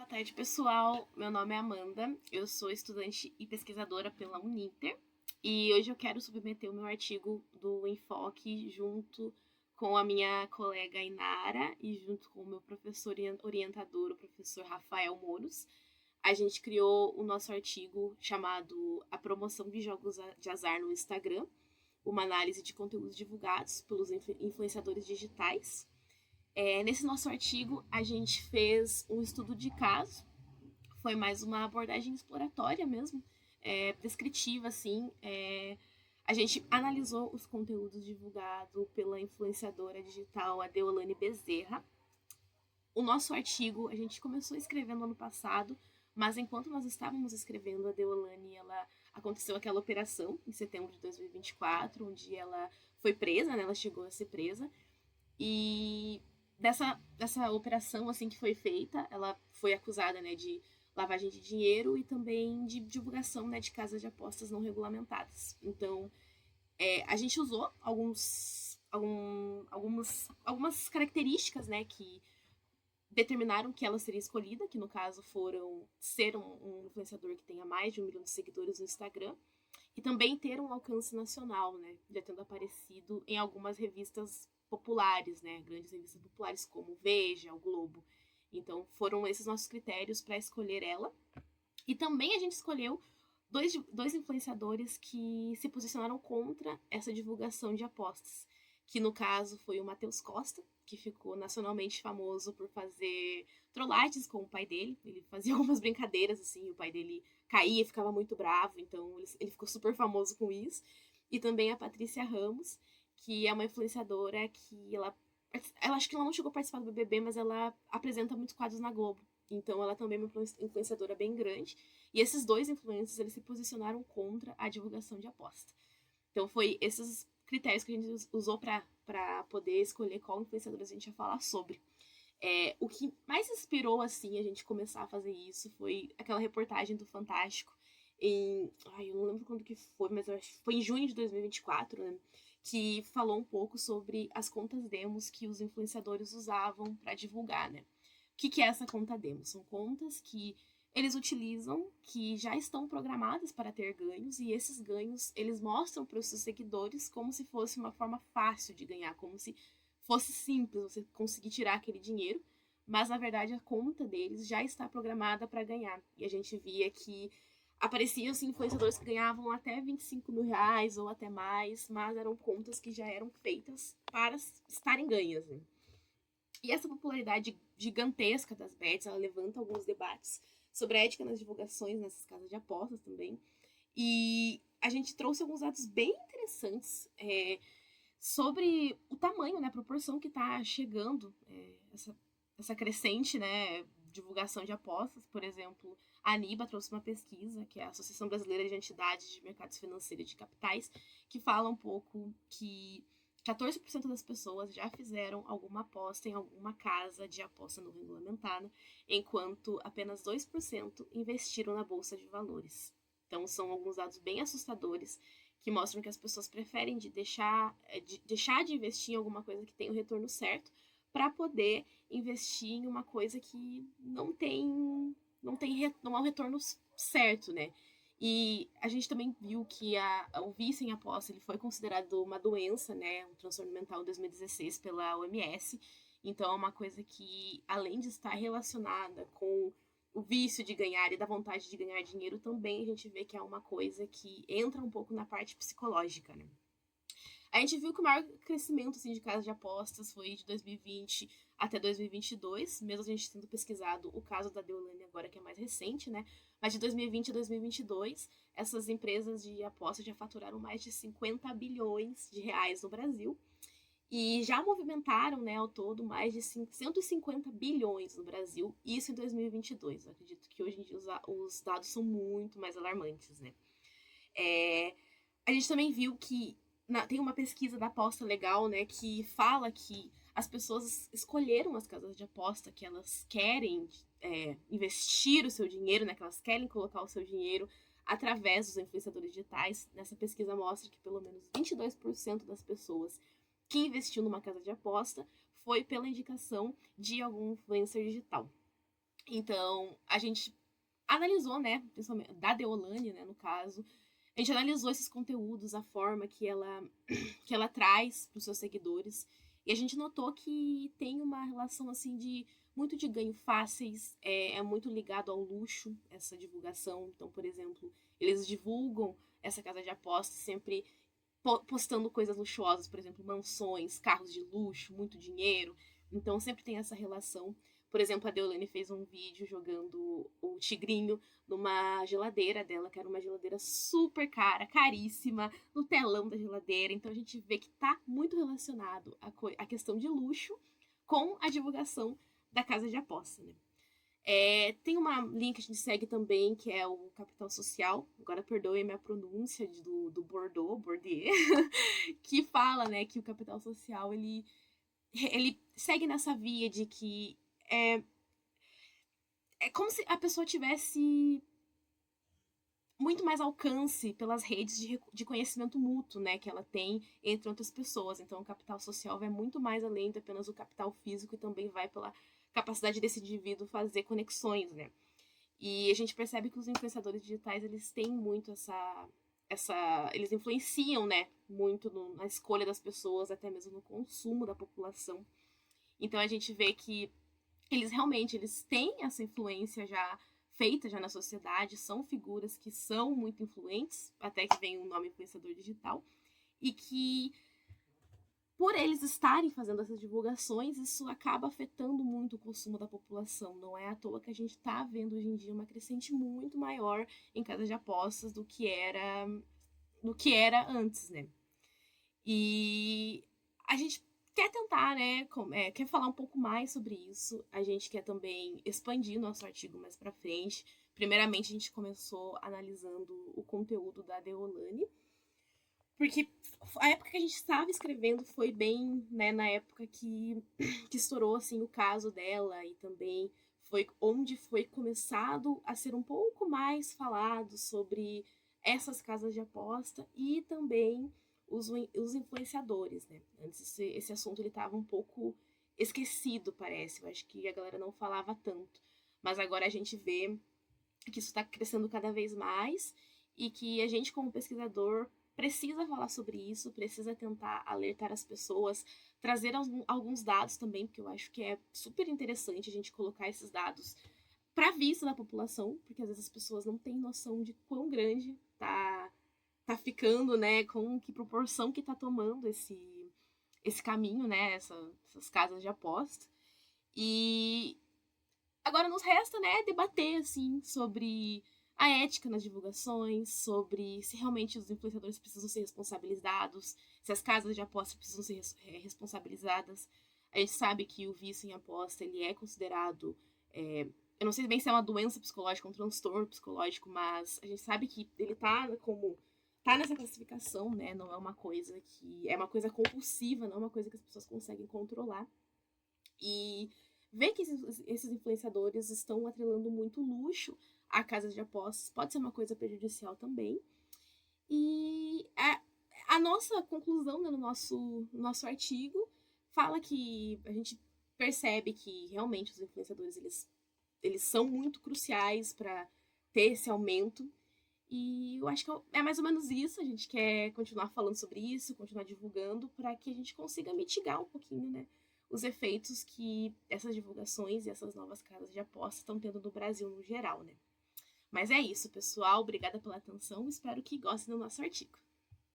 tarde, pessoal. Meu nome é Amanda, eu sou estudante e pesquisadora pela Uninter e hoje eu quero submeter o meu artigo do Enfoque junto com a minha colega Inara e junto com o meu professor orientador, o professor Rafael Moros. A gente criou o nosso artigo chamado A Promoção de Jogos de Azar no Instagram, uma análise de conteúdos divulgados pelos influenciadores digitais. Nesse nosso artigo, a gente fez um estudo de caso, foi mais uma abordagem exploratória mesmo, descritiva, assim. A gente analisou os conteúdos divulgados pela influenciadora digital Adeolane Bezerra. O nosso artigo a gente começou escrevendo ano passado, mas enquanto nós estávamos escrevendo, a Deolane, aconteceu aquela operação em setembro de 2024, onde ela foi presa, né? Ela chegou a ser presa. E dessa operação assim que foi feita, ela foi acusada, né, de lavagem de dinheiro e também de divulgação, né, de casas de apostas não regulamentadas. Então, a gente usou algumas características, né, que determinaram que ela seria escolhida, que no caso foram ser um influenciador que tenha mais de 1 milhão de seguidores no Instagram e também ter um alcance nacional, né, já tendo aparecido em algumas revistas populares, né, grandes revistas populares como Veja, o Globo. Então foram esses nossos critérios para escolher ela. E também a gente escolheu dois influenciadores que se posicionaram contra essa divulgação de apostas, que no caso foi o Matheus Costa, que ficou nacionalmente famoso por fazer trollagens com o pai dele. Ele fazia algumas brincadeiras, assim, o pai dele caía e ficava muito bravo, então ele ficou super famoso com isso. E também a Patrícia Ramos, que é uma influenciadora que ela acho que ela não chegou a participar do BBB, mas ela apresenta muitos quadros na Globo. Então ela também é uma influenciadora bem grande. E esses dois influencers, eles se posicionaram contra a divulgação de aposta. Então foi esses critérios que a gente usou para poder escolher qual influenciador a gente ia falar sobre. O que mais inspirou, assim, a gente começar a fazer isso foi aquela reportagem do Fantástico eu não lembro quando que foi, mas eu acho que foi em junho de 2024, né? Que falou um pouco sobre as contas demos que os influenciadores usavam para divulgar, né? O que é essa conta demo? São contas que eles utilizam, que já estão programadas para ter ganhos, e esses ganhos eles mostram para os seus seguidores como se fosse uma forma fácil de ganhar, como se fosse simples você conseguir tirar aquele dinheiro, mas na verdade a conta deles já está programada para ganhar. E a gente via que apareciam assim, influenciadores que ganhavam até 25 mil reais ou até mais, mas eram contas que já eram feitas para estarem ganhas. Né? E essa popularidade gigantesca das bets, ela levanta alguns debates sobre a ética nas divulgações nessas casas de apostas também. E a gente trouxe alguns dados bem interessantes sobre o tamanho, né, a proporção que está chegando essa crescente, né, divulgação de apostas. Por exemplo, a Aniba trouxe uma pesquisa, que é a Associação Brasileira de Entidades de Mercados Financeiros e de Capitais, que fala um pouco que 14% das pessoas já fizeram alguma aposta em alguma casa de aposta não regulamentada, enquanto apenas 2% investiram na bolsa de valores. Então, são alguns dados bem assustadores que mostram que as pessoas preferem deixar de investir em alguma coisa que tem o retorno certo para poder investir em uma coisa que não é um retorno certo, né? E a gente também viu que o vício em aposta ele foi considerado uma doença, né, um transtorno mental em 2016 pela OMS. Então é uma coisa que, além de estar relacionada com o vício de ganhar e da vontade de ganhar dinheiro, também a gente vê que é uma coisa que entra um pouco na parte psicológica, né? A gente viu que o maior crescimento assim, de casas de apostas foi de 2020 até 2022, mesmo a gente tendo pesquisado o caso da Deolane agora, que é mais recente, né? Mas de 2020 a 2022, essas empresas de apostas já faturaram mais de 50 bilhões de reais no Brasil e já movimentaram, né, ao todo, mais de 150 bilhões no Brasil, isso em 2022. Eu acredito que hoje em dia os dados são muito mais alarmantes, né? A gente também viu que tem uma pesquisa da aposta legal, né, que fala que as pessoas escolheram as casas de aposta que elas querem investir o seu dinheiro, né, que elas querem colocar o seu dinheiro através dos influenciadores digitais. Nessa pesquisa mostra que pelo menos 22% das pessoas que investiu numa casa de aposta foi pela indicação de algum influencer digital. Então, a gente analisou, né, principalmente da Deolane, né, no caso, a gente analisou esses conteúdos, a forma que ela traz para os seus seguidores, e a gente notou que tem uma relação assim de muito de ganho fáceis, é muito ligado ao luxo essa divulgação. Então, por exemplo, eles divulgam essa casa de apostas sempre postando coisas luxuosas, por exemplo, mansões, carros de luxo, muito dinheiro. Então sempre tem essa relação. Por exemplo, a Deolane fez um vídeo jogando o tigrinho numa geladeira dela, que era uma geladeira super cara, caríssima, no telão da geladeira. Então a gente vê que tá muito relacionado a questão de luxo com a divulgação da casa de aposta, né? Tem uma linha que a gente segue também, que é o Capital Social. Agora perdoe a minha pronúncia do Bourdieu, que fala, né, que o Capital Social ele segue nessa via de que é, é como se a pessoa tivesse muito mais alcance pelas redes de conhecimento mútuo, né, que ela tem entre outras pessoas. Então, o capital social vai muito mais além de apenas o capital físico e também vai pela capacidade desse indivíduo fazer conexões, né? E a gente percebe que os influenciadores digitais, eles têm muito eles influenciam, né, muito na escolha das pessoas, até mesmo no consumo da população. Então a gente vê que eles têm essa influência já feita já na sociedade, são figuras que são muito influentes, até que vem o nome influenciador digital, e que por eles estarem fazendo essas divulgações, isso acaba afetando muito o consumo da população. Não é à toa que a gente está vendo hoje em dia uma crescente muito maior em casas de apostas do que era antes, né? E a gente quer tentar, né? Quer falar um pouco mais sobre isso. A gente quer também expandir nosso artigo mais para frente. Primeiramente, a gente começou analisando o conteúdo da Deolane, porque a época que a gente estava escrevendo foi bem, né, na época que estourou assim o caso dela e também foi onde foi começado a ser um pouco mais falado sobre essas casas de aposta e também os influenciadores, né? Antes esse assunto ele estava um pouco esquecido, parece. Eu acho que a galera não falava tanto. Mas agora a gente vê que isso está crescendo cada vez mais e que a gente, como pesquisador, precisa falar sobre isso, precisa tentar alertar as pessoas, trazer alguns dados também, porque eu acho que é super interessante a gente colocar esses dados para a vista da população, porque às vezes as pessoas não têm noção de quão grande tá ficando, né, com que proporção que tá tomando esse caminho, né, essas casas de aposta. E agora nos resta, né, debater, assim, sobre a ética nas divulgações, sobre se realmente os influenciadores precisam ser responsabilizados, se as casas de aposta precisam ser responsabilizadas. A gente sabe que o vício em aposta, ele é considerado, eu não sei bem se é uma doença psicológica, um transtorno psicológico, mas a gente sabe que ele tá nessa classificação, né, não é uma coisa que, é uma coisa compulsiva, não é uma coisa que as pessoas conseguem controlar. E ver que esses influenciadores estão atrelando muito luxo a casas de apostas pode ser uma coisa prejudicial também. E a nossa conclusão, né, no nosso artigo fala que a gente percebe que realmente os influenciadores eles são muito cruciais para ter esse aumento. E eu acho que é mais ou menos isso. A gente quer continuar falando sobre isso, continuar divulgando, para que a gente consiga mitigar um pouquinho, né, os efeitos que essas divulgações e essas novas casas de aposta estão tendo no Brasil no geral, né? Mas é isso, pessoal. Obrigada pela atenção. Espero que gostem do nosso artigo.